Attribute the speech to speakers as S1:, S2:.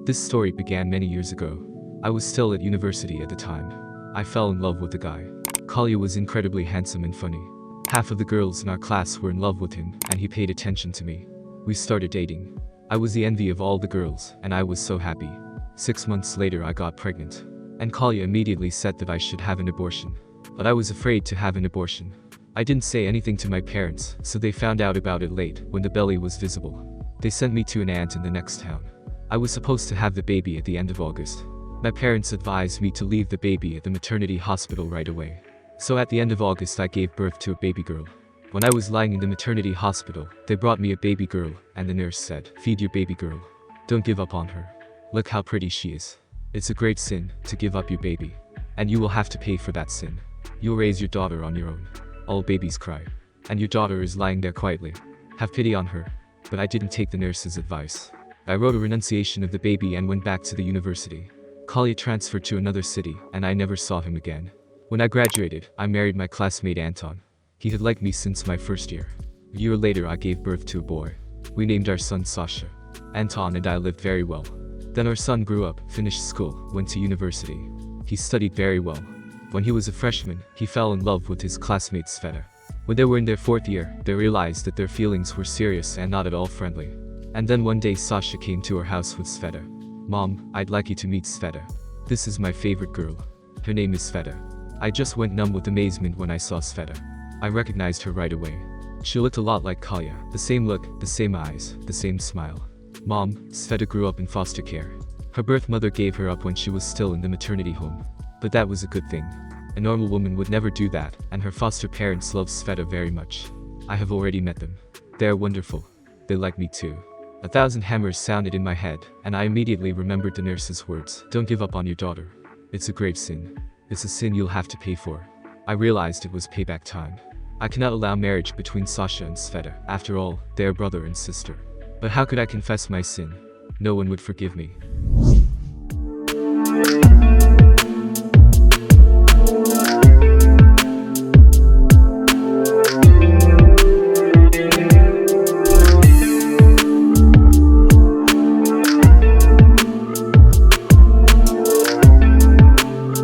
S1: This story began many years ago. I was still at university at the time. I fell in love with a guy. Kalya was incredibly handsome and funny. Half of the girls in our class were in love with him, and he paid attention to me. We started dating. I was the envy of all the girls, and I was so happy. 6 months later I got pregnant. And Kalya immediately said that I should have an abortion. But I was afraid to have an abortion. I didn't say anything to my parents, so they found out about it late, when the belly was visible. They sent me to an aunt in the next town. I was supposed to have the baby at the end of August. My parents advised me to leave the baby at the maternity hospital right away. So at the end of August I gave birth to a baby girl. When I was lying in the maternity hospital, they brought me a baby girl, and the nurse said, "Feed your baby girl. Don't give up on her. Look how pretty she is. It's a great sin to give up your baby. And you will have to pay for that sin. You'll raise your daughter on your own. All babies cry. And your daughter is lying there quietly. Have pity on her." But I didn't take the nurse's advice. I wrote a renunciation of the baby and went back to the university. Kalya transferred to another city, and I never saw him again. When I graduated, I married my classmate Anton. He had liked me since my first year. A year later I gave birth to a boy. We named our son Sasha. Anton and I lived very well. Then our son grew up, finished school, went to university. He studied very well. When he was a freshman, he fell in love with his classmate Sveta. When they were in their 4th year, they realized that their feelings were serious and not at all friendly. And then one day Sasha came to our house with Sveta. "Mom, I'd like you to meet Sveta. This is my favorite girl. Her name is Sveta." I just went numb with amazement when I saw Sveta. I recognized her right away. She looked a lot like Kalya. The same look, the same eyes, the same smile. Mom, Sveta grew up in foster care. Her birth mother gave her up when she was still in the maternity home. But that was a good thing. A normal woman would never do that, and her foster parents love Sveta very much. I have already met them. They are wonderful. They like me too. 1,000 hammers sounded in my head, and I immediately remembered the nurse's words. "Don't give up on your daughter. It's a grave sin. It's a sin you'll have to pay for." I realized it was payback time. I cannot allow marriage between Sasha and Sveta. After all, they are brother and sister. But how could I confess my sin? No one would forgive me.